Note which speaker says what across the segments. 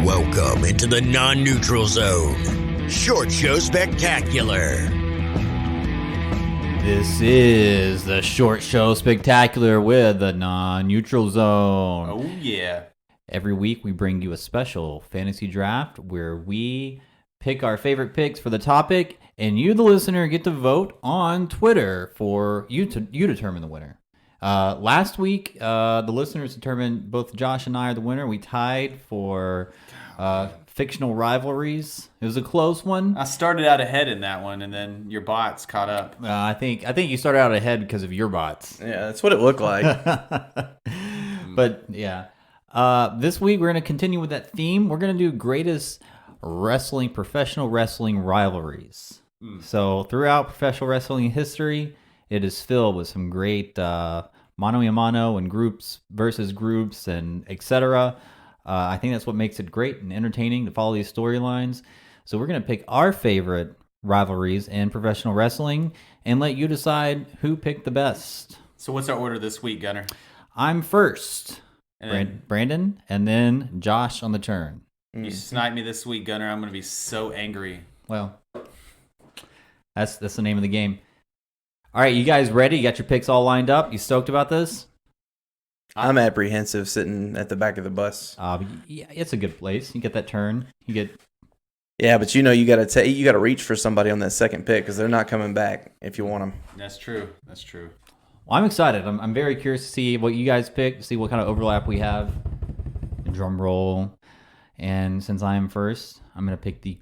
Speaker 1: Welcome into the non-neutral zone. Short Show Spectacular.
Speaker 2: This is the Short Show Spectacular with the non-neutral zone.
Speaker 3: Oh, yeah.
Speaker 2: Every week we bring you a special fantasy draft where we pick our favorite picks for the topic, and you, the listener, get to vote on Twitter for you determine the winner. Last week, the listeners determined both Josh and I are the winner. We tied for fictional rivalries. It was a close one.
Speaker 3: I started out ahead in that one, and then your bots caught up.
Speaker 2: I think you started out ahead because of your bots.
Speaker 4: Yeah, that's what it looked like.
Speaker 2: But yeah, this week we're going to continue with that theme. We're going to do greatest professional wrestling rivalries. So throughout professional wrestling history, it is filled with some great mano-a-mano and groups versus groups and etc. I think that's what makes it great and entertaining to follow these storylines. So we're going to pick our favorite rivalries in professional wrestling and let you decide who picked the best.
Speaker 3: So what's our order this week, Gunner?
Speaker 2: I'm first,
Speaker 3: And
Speaker 2: Brandon, and then Josh on the turn.
Speaker 3: you sniped me this week, Gunner. I'm going to be so angry.
Speaker 2: Well, that's the name of the game. All right, you guys ready? You got your picks all lined up? You stoked about this?
Speaker 4: I'm apprehensive sitting at the back of the bus.
Speaker 2: Yeah, it's a good place. You get that turn. You get.
Speaker 4: Yeah, but you gotta reach for somebody on that second pick because they're not coming back if you want them.
Speaker 3: That's true. That's true.
Speaker 2: Well, I'm excited. I'm very curious to see what you guys pick, see what kind of overlap we have. Drum roll. And since I am first, I'm going to pick the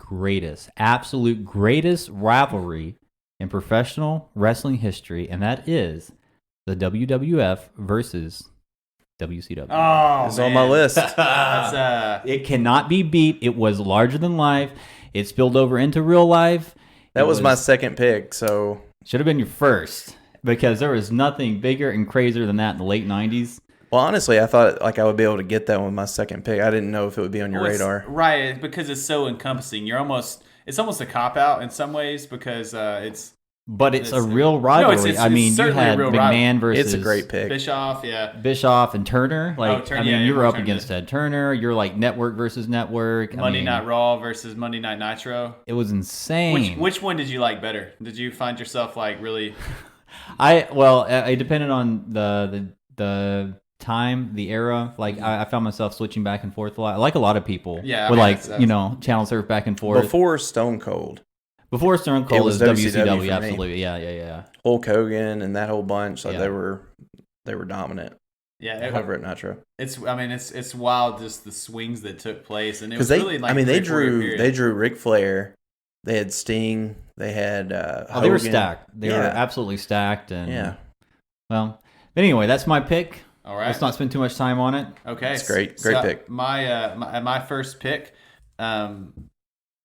Speaker 2: absolute greatest rivalry in professional wrestling history, and that is the WWF versus WCW.
Speaker 3: Oh,
Speaker 4: It's on my list.
Speaker 3: That's,
Speaker 2: It cannot be beat. It was larger than life. It spilled over into real life.
Speaker 4: That was my second pick, so
Speaker 2: Should have been your first, because there was nothing bigger and crazier than that in the late 90s.
Speaker 4: well, honestly, I thought I would be able to get that one with my second pick. I didn't know if it would be on your radar.
Speaker 3: Right, because it's so encompassing. It's almost a cop-out in some ways because it's...
Speaker 2: But it's a real rivalry.
Speaker 3: it's
Speaker 2: I mean, you
Speaker 3: certainly
Speaker 2: had
Speaker 3: a real
Speaker 2: McMahon versus
Speaker 4: It's a great pick.
Speaker 3: Bischoff, yeah.
Speaker 2: Bischoff and Turner. You were up
Speaker 3: Turner
Speaker 2: against
Speaker 3: did.
Speaker 2: Ted Turner. You're like network versus network.
Speaker 3: Monday Night Raw versus Monday Night Nitro.
Speaker 2: It was insane.
Speaker 3: Which one did you like better? Did you find yourself like really...
Speaker 2: It depended on the time, the era. Like I found myself switching back and forth a lot. Like a lot of people.
Speaker 3: Yeah,
Speaker 2: Would
Speaker 3: that's-
Speaker 2: channel surf back and forth.
Speaker 4: Before Stone Cold,
Speaker 2: Before Stone
Speaker 4: It
Speaker 2: Cold
Speaker 4: was
Speaker 2: was
Speaker 4: WCW for
Speaker 2: WCW,
Speaker 4: me.
Speaker 2: absolutely. Yeah.
Speaker 4: Hulk Hogan and that whole bunch,
Speaker 2: Yeah.
Speaker 4: they were dominant
Speaker 3: Yeah,
Speaker 4: over at Nitro.
Speaker 3: it's wild just the swings that took place, and it
Speaker 4: Because
Speaker 3: was really like
Speaker 4: they
Speaker 3: great warrior
Speaker 4: drew
Speaker 3: period.
Speaker 4: Ric Flair, they had Sting, they had
Speaker 2: They were
Speaker 4: Hogan.
Speaker 2: stacked. They were
Speaker 4: Yeah.
Speaker 2: absolutely stacked. And
Speaker 4: Yeah,
Speaker 2: well, but anyway, that's my pick.
Speaker 3: All right.
Speaker 2: Let's not spend too much time on it.
Speaker 3: Okay,
Speaker 4: It's great
Speaker 3: so
Speaker 4: pick.
Speaker 3: My first pick,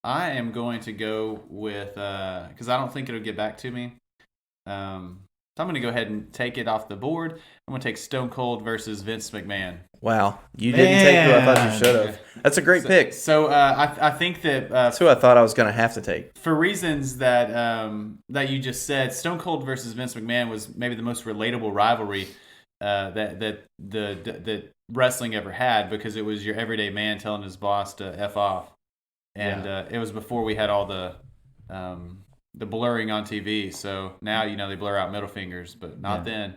Speaker 3: I am going to go with because I don't think it'll get back to me. So I'm going to go ahead and take it off the board. I'm going to take Stone Cold versus Vince McMahon.
Speaker 4: wow, you didn't take who I thought you should have. That's a great pick.
Speaker 3: So I think that
Speaker 4: That's who I thought I was going to have to take.
Speaker 3: for reasons that that you just said, Stone Cold versus Vince McMahon was maybe the most relatable rivalry that wrestling ever had, because it was your everyday man telling his boss to F off, and it was before we had all the blurring on TV. So now they blur out middle fingers, but not then.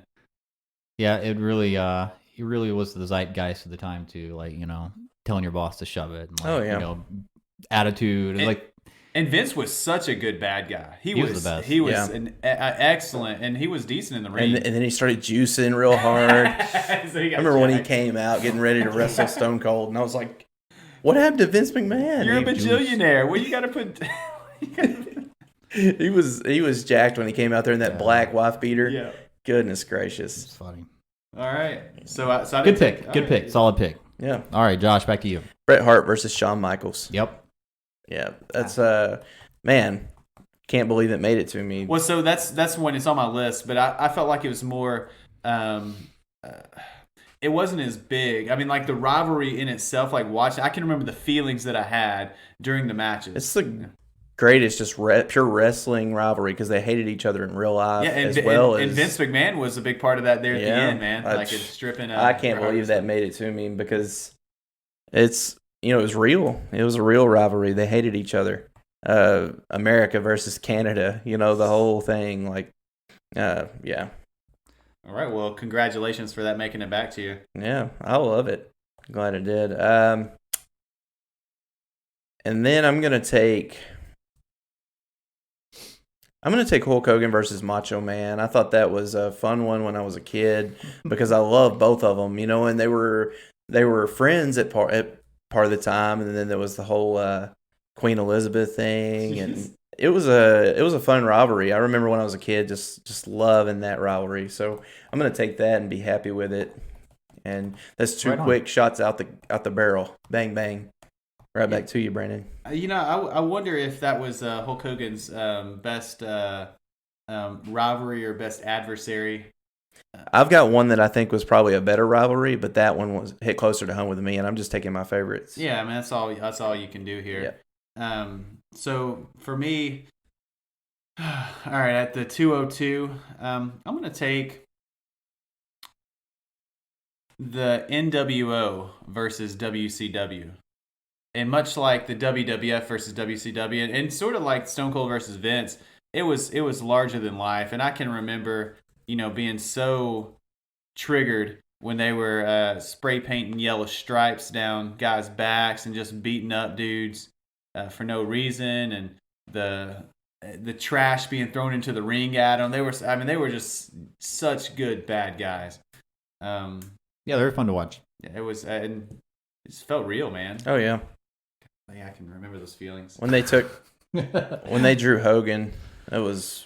Speaker 2: Yeah, it really was the zeitgeist of the time too. Like telling your boss to shove it. And attitude and like.
Speaker 3: And Vince was such a good bad guy. He was
Speaker 2: the best.
Speaker 3: He was
Speaker 4: Yeah.
Speaker 3: an excellent, and he was decent in the ring.
Speaker 4: And then he started juicing real hard.
Speaker 3: So he
Speaker 4: I
Speaker 3: got
Speaker 4: remember when he
Speaker 3: jacked.
Speaker 4: came out getting ready to wrestle Stone Cold, and I was like, "What happened to Vince McMahon?"
Speaker 3: You're a
Speaker 4: He-
Speaker 3: bajillionaire. Well, you got to put.
Speaker 4: He was jacked when he came out there in that black wife beater.
Speaker 3: Yeah.
Speaker 4: Goodness gracious.
Speaker 2: It's funny.
Speaker 3: All right. So I
Speaker 2: Good
Speaker 3: didn't
Speaker 2: pick.
Speaker 3: take-
Speaker 2: Good
Speaker 3: all
Speaker 2: pick.
Speaker 3: right.
Speaker 2: Solid pick.
Speaker 4: Yeah.
Speaker 2: All right, Josh, back to you.
Speaker 4: Bret Hart versus Shawn Michaels.
Speaker 2: Yep.
Speaker 4: Yeah. That's man, can't believe it made it to me.
Speaker 3: Well, so that's when it's on my list, but I felt like it was more. It wasn't as big. I mean, like the rivalry in itself, like watching, I can remember the feelings that I had during the matches.
Speaker 4: It's the greatest, just pure wrestling rivalry because they hated each other in real life
Speaker 3: and Vince McMahon was a big part of that there at the end, man. Like it's stripping.
Speaker 4: I can't believe that made it to me because It's it was real. It was a real rivalry. They hated each other. America versus Canada. The whole thing. Like, yeah,
Speaker 3: All right. Well, congratulations for that making it back to you.
Speaker 4: yeah. I love it. Glad it did. And then I'm gonna take Hulk Hogan versus Macho Man. I thought that was a fun one when I was a kid because I love both of them, and they were friends at part of the time, and then there was the whole Queen Elizabeth thing, and it was a fun rivalry. I remember when I was a kid just loving that rivalry. So I'm gonna take that and be happy with it. And that's two quick shots out the barrel, bang bang. Right back to you, Brandon.
Speaker 3: I wonder if that was Hulk Hogan's best rivalry or best adversary.
Speaker 4: I've got one that I think was probably a better rivalry, but that one was hit closer to home with me, and I'm just taking my favorites.
Speaker 3: Yeah, I mean that's all you can do here. Yeah. So for me, all right, at the 202, I'm gonna take the NWO versus WCW. And much like the WWF versus WCW, and sort of like Stone Cold versus Vince, it was larger than life. And I can remember, being so triggered when they were spray painting yellow stripes down guys' backs and just beating up dudes for no reason, and the trash being thrown into the ring at them. They were just such good bad guys.
Speaker 2: Yeah, they were fun to watch.
Speaker 3: It was, and it just felt real, man.
Speaker 4: Oh yeah.
Speaker 3: Yeah, I can remember those feelings.
Speaker 4: When they drew Hogan, it was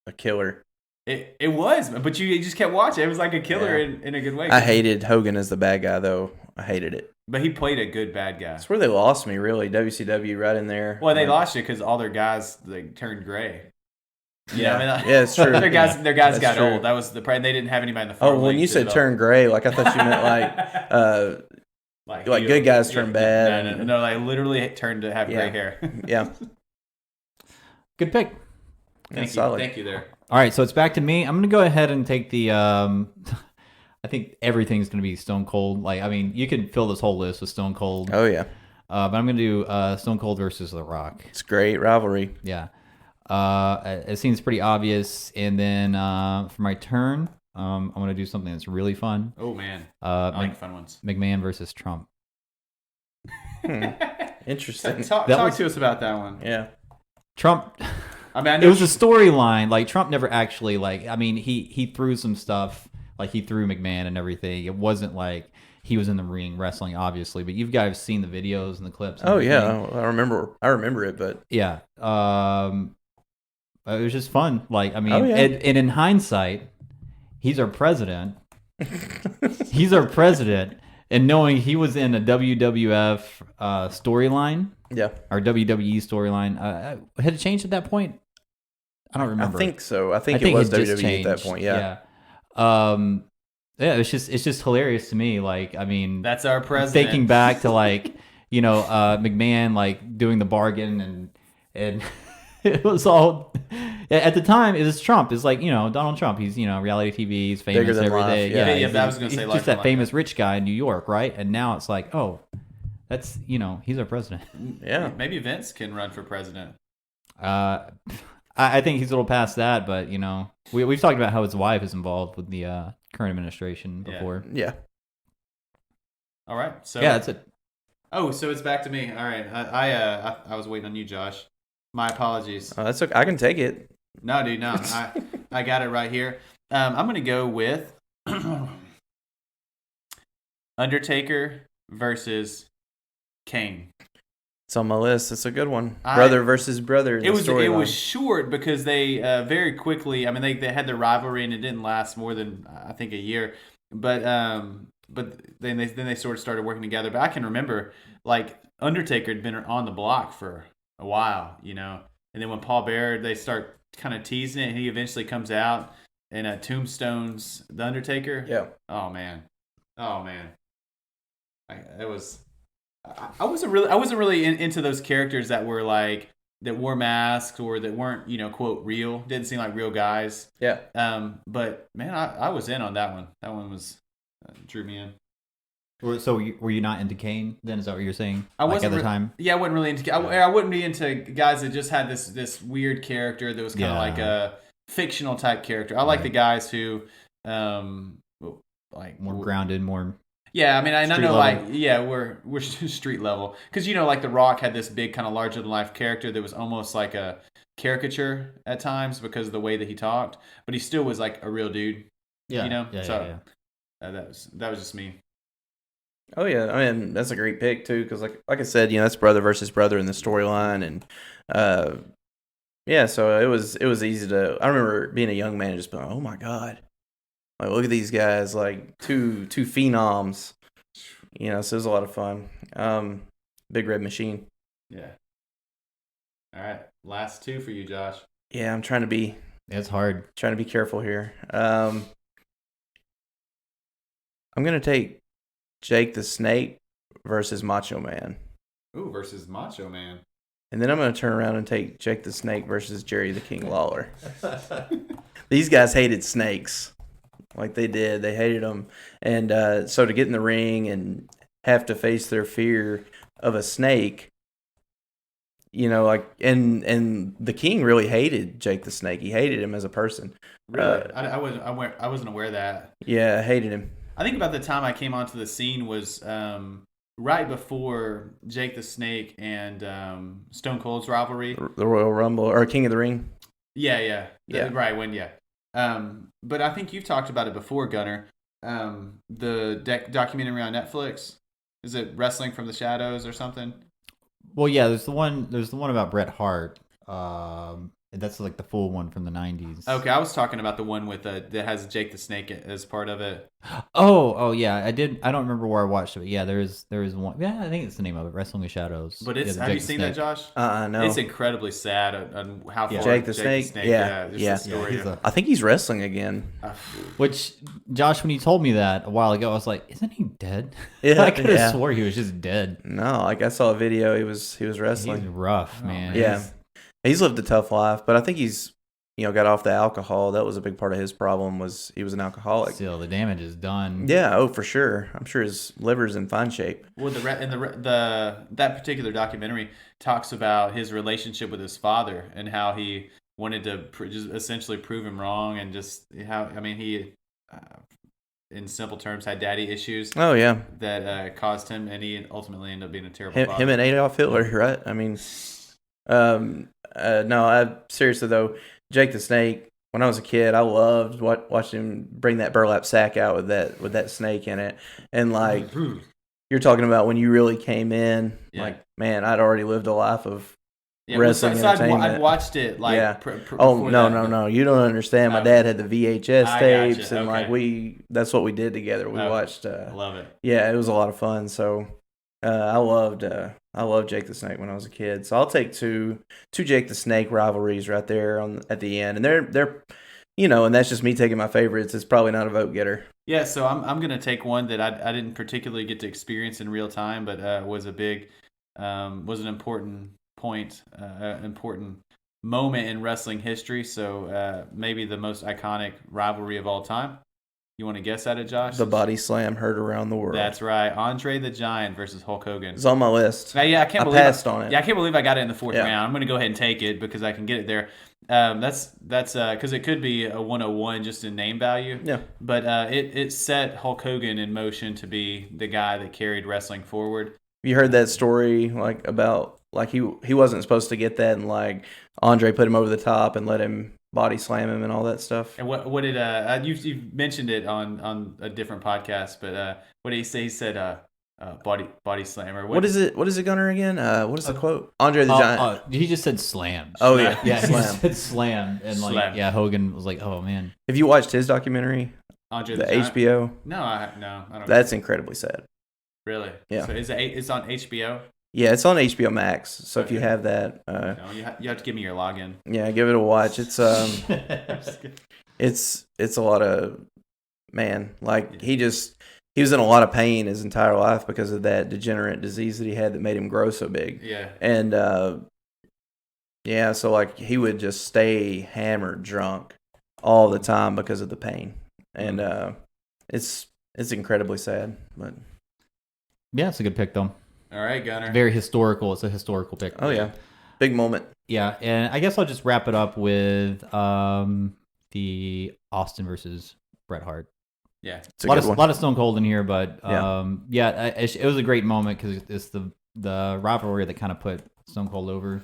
Speaker 4: a killer.
Speaker 3: It was, but you just kept watching. It was like a killer in a good way.
Speaker 4: I hated Hogan as the bad guy, though. I hated it.
Speaker 3: But he played a good bad guy.
Speaker 4: That's where they lost me, really. WCW right in there.
Speaker 3: Well, they lost you because all their guys turned gray.
Speaker 4: Yeah, it's true.
Speaker 3: Their guys got old. That was the problem. They didn't have anybody in the front.
Speaker 4: Oh, when you said turn gray, like I thought you meant like good guys turn bad.
Speaker 3: No, like literally turned to have gray hair.
Speaker 4: Yeah.
Speaker 2: Good pick.
Speaker 3: Thank you there.
Speaker 2: All right, so it's back to me. I'm going to go ahead and take the I think everything's going to be Stone Cold. Like, I mean, you can fill this whole list with Stone Cold.
Speaker 4: Oh, yeah.
Speaker 2: But I'm going to do Stone Cold versus The Rock.
Speaker 4: It's a great rivalry.
Speaker 2: Yeah. It seems pretty obvious. And then for my turn, I'm going to do something that's really fun.
Speaker 3: Oh, man. I like fun ones.
Speaker 2: McMahon versus Trump.
Speaker 4: Interesting.
Speaker 3: Talk to us about that one.
Speaker 4: Yeah.
Speaker 2: Trump... I mean, it was a storyline. Like, Trump never actually, he threw some stuff. Like, he threw McMahon and everything. It wasn't like he was in the ring wrestling, obviously. But you guys seen the videos and the clips. And
Speaker 4: yeah. I remember it, but...
Speaker 2: Yeah. It was just fun. Like, I mean,
Speaker 4: and
Speaker 2: in hindsight, he's our president. He's our president. And knowing he was in a WWF storyline...
Speaker 4: Yeah.
Speaker 2: Our WWE storyline. Had it changed at that point? I don't remember.
Speaker 4: I think so. I think it was WWE at that point. Yeah.
Speaker 2: It's just hilarious to me. Like, I mean,
Speaker 3: that's our president.
Speaker 2: Thinking back to McMahon like doing the bargain and it was all at the time. It was Trump. It's like Donald Trump. He's reality TV. He's famous every day.
Speaker 3: Yeah. I was going to say
Speaker 2: he's just that famous rich guy in New York, right? And now it's like, oh. That's, he's our president.
Speaker 4: Yeah.
Speaker 3: Maybe Vince can run for president.
Speaker 2: I think he's a little past that, but, we've talked about how his wife is involved with the current administration before.
Speaker 4: Yeah.
Speaker 3: All right. So
Speaker 2: yeah, that's it.
Speaker 3: Oh, so it's back to me. All right. I was waiting on you, Josh. My apologies.
Speaker 4: Oh, that's okay. I can take it.
Speaker 3: No, dude, no. I got it right here. I'm going to go with Undertaker versus Kane.
Speaker 4: It's on my list. It's a good one. Brother versus brother.
Speaker 3: It was short because they very quickly. I mean, they had their rivalry and it didn't last more than I think a year. But then they sort of started working together. But I can remember like Undertaker had been on the block for a while, and then when Paul Bearer, they start kind of teasing it, and he eventually comes out and tombstones the Undertaker.
Speaker 4: Yeah.
Speaker 3: Oh man. It was. I wasn't really into those characters that were like that wore masks or that weren't quote real. Didn't seem like real guys.
Speaker 4: Yeah.
Speaker 3: But man, I was in on that one. That one was drew me in.
Speaker 2: So were you not into Kane then? Is that what you're saying?
Speaker 3: I
Speaker 2: like
Speaker 3: wasn't
Speaker 2: at the time.
Speaker 3: Yeah, I wasn't really into. I wouldn't be into guys that just had this weird character that was kind of like a fictional type character. I like the guys who, like
Speaker 2: more grounded, more.
Speaker 3: Yeah, I mean, I know,
Speaker 2: level.
Speaker 3: we're street level because like The Rock had this big kind of larger than life character that was almost like a caricature at times because of the way that he talked, but he still was like a real dude.
Speaker 2: Yeah.
Speaker 3: That was just me.
Speaker 4: Oh yeah, I mean that's a great pick too because like I said, that's brother versus brother in the storyline, and so it was easy to. I remember being a young man and just being, oh my god, like look at these guys, like two phenoms, so it was a lot of fun. Big Red Machine.
Speaker 3: Yeah. All right, last two for you, Josh.
Speaker 4: Yeah, I'm trying to be.
Speaker 2: It's hard.
Speaker 4: Trying to be careful here. I'm gonna take Jake the Snake versus Macho Man.
Speaker 3: Ooh, versus Macho Man.
Speaker 4: And then I'm going to turn around and take Jake the Snake versus Jerry the King Lawler. These guys hated snakes. Like they did. They hated them. And so to get in the ring and have to face their fear of a snake, and the King really hated Jake the Snake. He hated him as a person.
Speaker 3: Really? I wasn't aware of that.
Speaker 4: Yeah, I hated him.
Speaker 3: I think about the time I came onto the scene was right before Jake the Snake and Stone Cold's rivalry.
Speaker 4: The Royal Rumble, or King of the Ring.
Speaker 3: Yeah. Right, but I think you've talked about it before, Gunner. The documentary on Netflix. Is it Wrestling from the Shadows or something?
Speaker 2: Well, yeah, there's the one about Bret Hart. That's like the full one from the 90s.
Speaker 3: Okay, I was talking about the one with that has Jake the Snake as part of it.
Speaker 2: Oh yeah, I did. I don't remember where I watched it. But yeah, there is one. Yeah, I think it's the name of it, Wrestling with Shadows.
Speaker 3: But have you seen that, Josh?
Speaker 4: No.
Speaker 3: It's incredibly sad on how far
Speaker 4: Jake the Snake. Yeah.
Speaker 3: Story.
Speaker 4: I think he's wrestling again.
Speaker 2: Which, Josh, when you told me that a while ago, I was like, isn't he dead?
Speaker 4: Yeah,
Speaker 2: I could have swore he was just dead.
Speaker 4: No, like I saw a video. He was wrestling.
Speaker 2: He's rough, man.
Speaker 4: Yeah. He's lived a tough life, but I think he's got off the alcohol. That was a big part of his problem. Was he was an alcoholic.
Speaker 2: Still, the damage is done.
Speaker 4: Yeah, for sure. I'm sure his liver's in fine shape.
Speaker 3: Well, that particular documentary talks about his relationship with his father and how he wanted to just essentially prove him wrong, and just how he, in simple terms, had daddy issues.
Speaker 4: Oh yeah,
Speaker 3: that caused him, and he ultimately ended up being a terrible father.
Speaker 4: Him and Adolf Hitler, right? I mean, no, seriously though. Jake the Snake. When I was a kid, I loved watching him bring that burlap sack out with that snake in it, and like you're talking about when you really came in. Yeah. Like, man, I'd already lived a life of wrestling entertainment.
Speaker 3: I'd watched it like.
Speaker 4: Yeah. No, you don't understand. My dad had the VHS tapes, and that's what we did together. We watched.
Speaker 3: I love it.
Speaker 4: Yeah, it was a lot of fun. So I loved Jake the Snake when I was a kid. So I'll take two Jake the Snake rivalries right there at the end, and they're and that's just me taking my favorites. It's probably not a vote getter.
Speaker 3: Yeah, so I'm gonna take one that I didn't particularly get to experience in real time, but was an important point, important moment in wrestling history. So maybe the most iconic rivalry of all time. You want to guess at it, Josh?
Speaker 4: The body slam heard around the world.
Speaker 3: That's right. Andre the Giant versus Hulk Hogan.
Speaker 4: It's on my list.
Speaker 3: I
Speaker 4: passed on it.
Speaker 3: Yeah, I can't believe I got it in the fourth round. I'm going to go ahead and take it because I can get it there. That's because it could be a 101 just in name value.
Speaker 4: Yeah.
Speaker 3: But it set Hulk Hogan in motion to be the guy that carried wrestling forward.
Speaker 4: You heard that story about he wasn't supposed to get that, and Andre put him over the top and let him body slam him and all that stuff.
Speaker 3: And what did you mentioned it on a different podcast, but what did he say? He said body slam or
Speaker 4: what is it? What is it, Gunner, again? What is the quote? Andre the Giant.
Speaker 2: He just said slam.
Speaker 4: Oh yeah,
Speaker 2: slam. He said slam, and slam. Hogan was like, oh man.
Speaker 4: Have you watched his documentary?
Speaker 3: Andre
Speaker 4: the HBO?
Speaker 3: No, I don't.
Speaker 4: That's incredibly sad.
Speaker 3: Really?
Speaker 4: Yeah.
Speaker 3: So it's on HBO?
Speaker 4: Yeah, it's on HBO Max. So if you have that,
Speaker 3: you have to give me your login.
Speaker 4: Yeah, give it a watch. It's it's a lot of he was in a lot of pain his entire life because of that degenerate disease that he had that made him grow so big.
Speaker 3: Yeah.
Speaker 4: And so he would just stay hammered drunk all the time because of the pain. And it's incredibly sad, but
Speaker 2: Yeah, it's a good pick though.
Speaker 3: All right, Gunner.
Speaker 2: Very historical. It's a historical pick.
Speaker 4: Oh yeah, big moment.
Speaker 2: Yeah, and I guess I'll just wrap it up with the Austin versus Bret Hart.
Speaker 3: Yeah,
Speaker 4: It's a
Speaker 2: lot
Speaker 4: good
Speaker 2: of
Speaker 4: one.
Speaker 2: lot of Stone Cold in here, but
Speaker 4: Yeah.
Speaker 2: it was a great moment because it's the rivalry that kind of put Stone Cold over.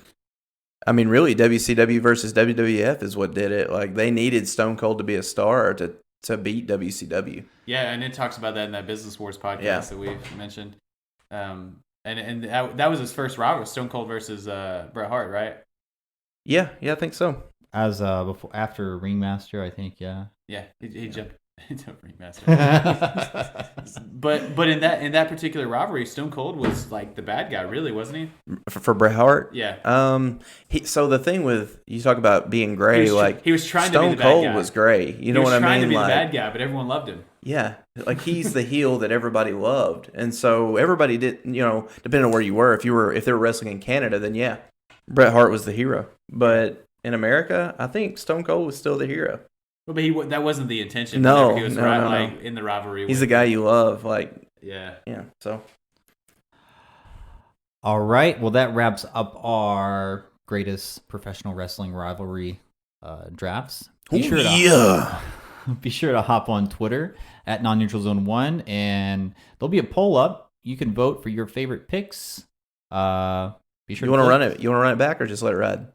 Speaker 4: I mean, really, WCW versus WWF is what did it. Like they needed Stone Cold to be a star to beat WCW.
Speaker 3: Yeah, and it talks about that in that Business Wars podcast that we've mentioned. And that was his first rivalry, Stone Cold versus Bret Hart, right?
Speaker 4: Yeah, I think so.
Speaker 2: As after Ringmaster, I think, yeah.
Speaker 3: Yeah, he jumped into Ringmaster. but in that particular rivalry, Stone Cold was like the bad guy, really, wasn't he?
Speaker 4: For Bret Hart.
Speaker 3: Yeah.
Speaker 4: So the thing with you talk about being gray,
Speaker 3: he was trying
Speaker 4: Stone
Speaker 3: to be the bad
Speaker 4: Cold
Speaker 3: guy.
Speaker 4: was gray. You know what I mean?
Speaker 3: He was trying to be
Speaker 4: like,
Speaker 3: the bad guy, but everyone loved him.
Speaker 4: Yeah, like he's the heel that everybody loved, and so everybody did. Depending on where you were, if they were wrestling in Canada, then yeah, Bret Hart was the hero. But in America, I think Stone Cold was still the hero.
Speaker 3: Well, but that wasn't the intention.
Speaker 4: No,
Speaker 3: he was
Speaker 4: no.
Speaker 3: In the rivalry.
Speaker 4: He's the guy you love, like
Speaker 3: yeah.
Speaker 4: So,
Speaker 2: all right, well that wraps up our greatest professional wrestling rivalry drafts. Be sure to hop on Twitter at non-neutral-zone1, and there'll be a poll up. You can vote for your favorite picks. Be sure.
Speaker 4: You want to run it? You want to run it back or just let it ride?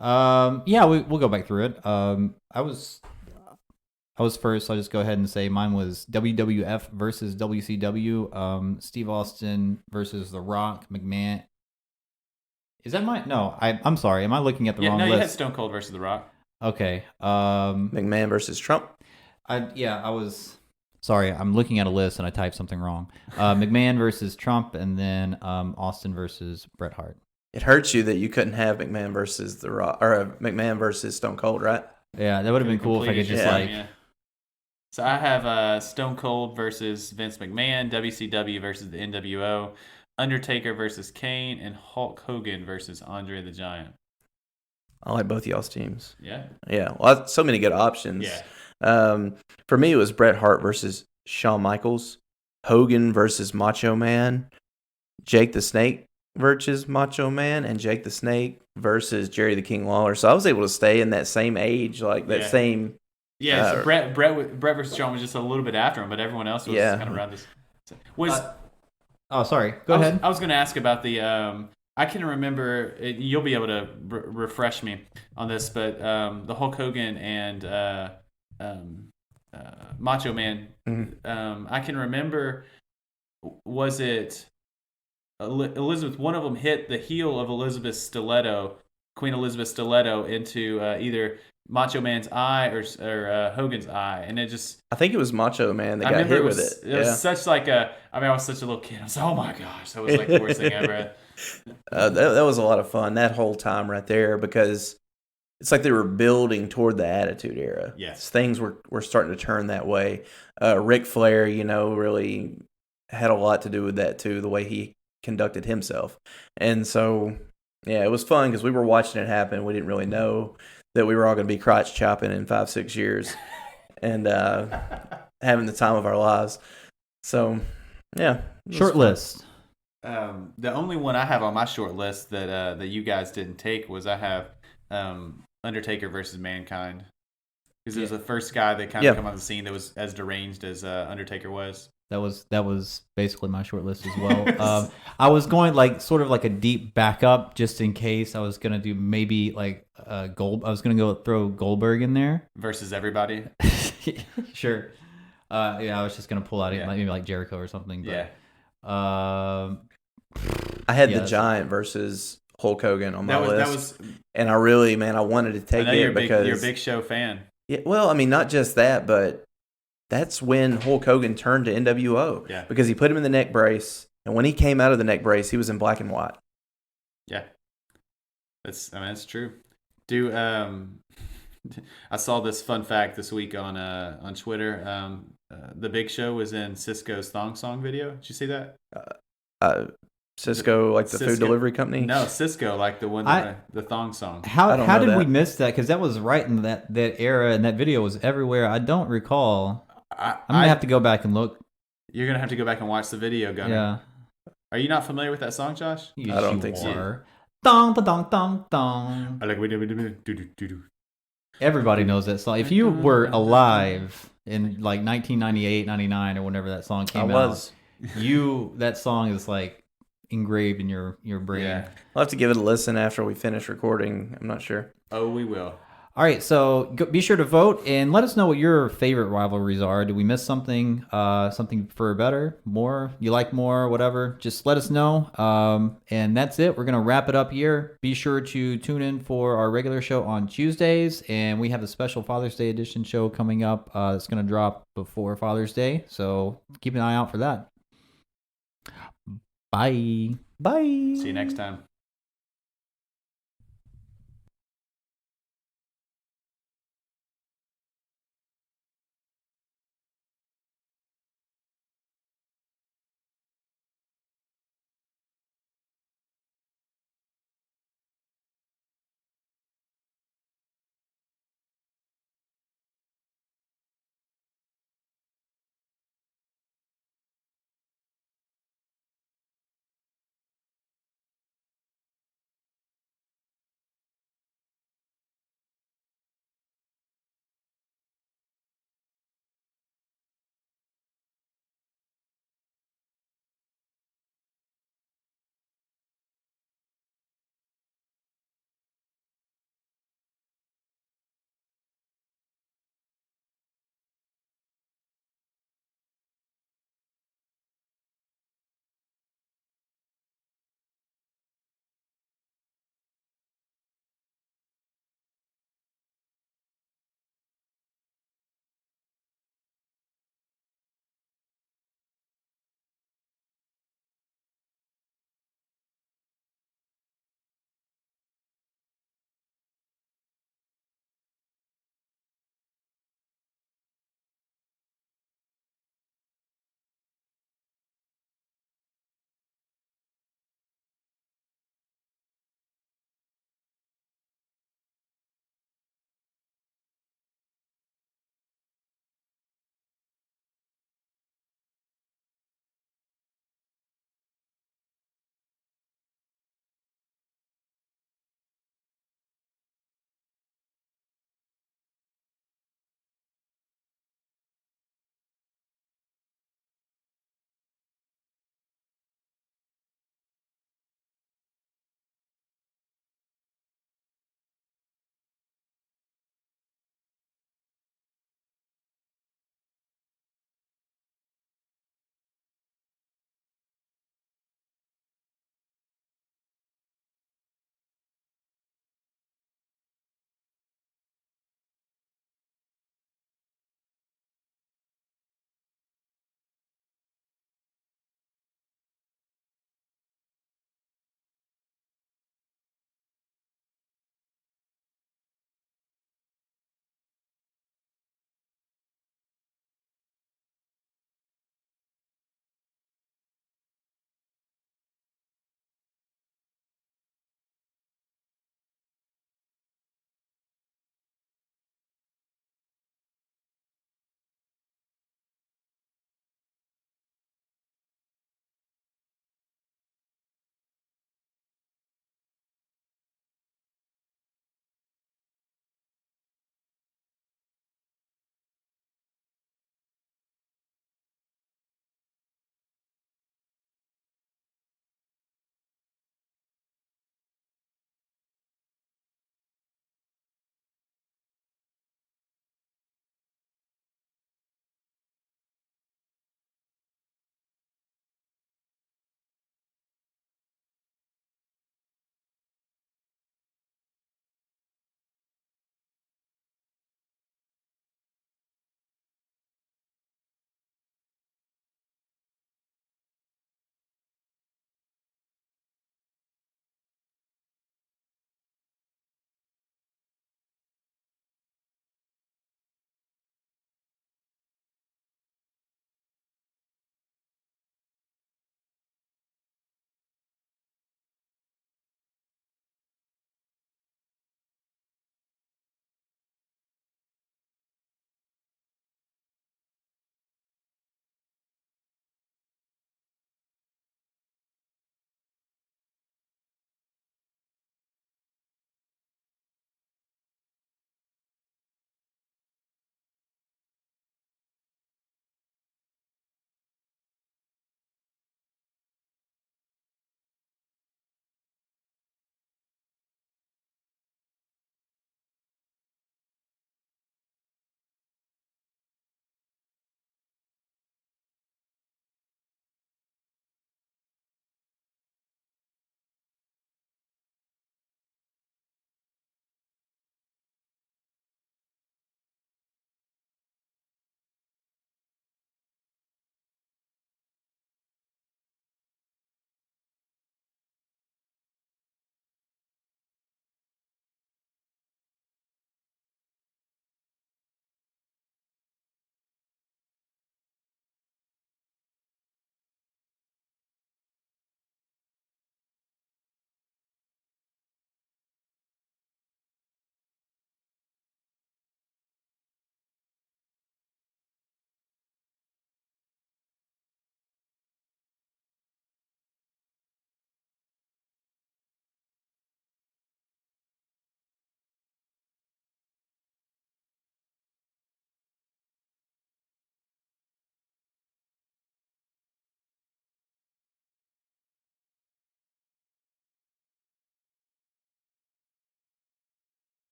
Speaker 2: Yeah, we'll go back through it. I was first. I'll just go ahead and say mine was WWF versus WCW. Steve Austin versus The Rock, McMahon. Is that mine? No, I'm sorry. Am I looking at the wrong list?
Speaker 3: You had Stone Cold versus The Rock.
Speaker 2: Okay.
Speaker 4: McMahon versus Trump.
Speaker 2: I was sorry. I'm looking at a list and I typed something wrong. McMahon versus Trump, and then Austin versus Bret Hart.
Speaker 4: It hurts you that you couldn't have McMahon versus The Rock or McMahon versus Stone Cold, right?
Speaker 2: Yeah, that would have been cool if I could just
Speaker 3: So I have Stone Cold versus Vince McMahon, WCW versus the NWO, Undertaker versus Kane, and Hulk Hogan versus Andre the Giant.
Speaker 4: I like both of y'all's teams.
Speaker 3: Yeah.
Speaker 4: Yeah. Well, so many good options.
Speaker 3: Yeah.
Speaker 4: For me, it was Bret Hart versus Shawn Michaels, Hogan versus Macho Man, Jake the Snake versus Macho Man, and Jake the Snake versus Jerry the King Lawler. So I was able to stay in that same age, like that same.
Speaker 3: Yeah. So Bret versus Shawn was just a little bit after him, but everyone else was kind of around this.
Speaker 2: Sorry. Go ahead.
Speaker 3: I was going to ask about the. I can remember. You'll be able to refresh me on this, but the Hulk Hogan and Macho Man.
Speaker 4: Mm-hmm.
Speaker 3: I can remember. Was it Elizabeth? One of them hit the heel of Queen Elizabeth Stiletto, into either Macho Man's eye or Hogan's eye, and it just.
Speaker 4: I think it was Macho Man that got hit with it.
Speaker 3: It was such like a. I mean, I was such a little kid. I was like, oh my gosh, that was like the worst thing ever.
Speaker 4: That was a lot of fun that whole time right there, because it's like they were building toward the Attitude Era.
Speaker 3: Yes,
Speaker 4: things were starting to turn that way. Ric Flair, really had a lot to do with that too, the way he conducted himself. And so, yeah, it was fun because we were watching it happen. We didn't really know that we were all going to be crotch chopping in 5-6 years and having the time of our lives. So, yeah.
Speaker 2: Short list.
Speaker 3: The only one I have on my short list that you guys didn't take was I have Undertaker versus Mankind, because it was the first guy that kind of come on the scene that was as deranged as Undertaker was.
Speaker 2: That was basically my short list as well. I was going sort of like a deep backup just in case. I was gonna do maybe like Gold. I was gonna go throw Goldberg in there
Speaker 3: versus everybody.
Speaker 2: Sure. I was just gonna pull out maybe like Jericho or something. But,
Speaker 4: I had the Giant versus Hulk Hogan on my list, and I wanted to take it because
Speaker 3: you're a Big Show fan.
Speaker 4: Yeah, well, I mean, not just that, but that's when Hulk Hogan turned to NWO.
Speaker 3: Yeah,
Speaker 4: because he put him in the neck brace, and when he came out of the neck brace, he was in black and white.
Speaker 3: Yeah, that's true. I saw this fun fact this week on Twitter. The Big Show was in Cisco's Thong Song video. Did you see that?
Speaker 4: Cisco, like the food delivery company?
Speaker 3: No, Cisco, like the one the Thong Song.
Speaker 2: How did we miss that? Because that was right in that era, and that video was everywhere. I don't recall. I'm gonna have to go back and look.
Speaker 3: You're gonna have to go back and watch the video, Gunner.
Speaker 2: Yeah.
Speaker 3: Are you not familiar with that song, Josh?
Speaker 2: Yes,
Speaker 4: I don't
Speaker 2: you
Speaker 4: think so.
Speaker 2: are. Dong, dong, dong, dong.
Speaker 3: I like do.
Speaker 2: Everybody knows that song. If you were alive in like 1998, 99, or whenever that song came out, that song is like engraved in your brain.
Speaker 3: Yeah.
Speaker 4: I'll have to give it a listen after we finish recording. I'm not sure.
Speaker 3: Oh, we will.
Speaker 2: All right, so be sure to vote and let us know what your favorite rivalries are. Do we miss something? Something for better, more, you like more, whatever? Just let us know. And that's it. We're going to wrap it up here. Be sure to tune in for our regular show on Tuesdays. And we have a special Father's Day edition show coming up that's going to drop before Father's Day. So keep an eye out for that. Bye.
Speaker 4: Bye.
Speaker 3: See you next time.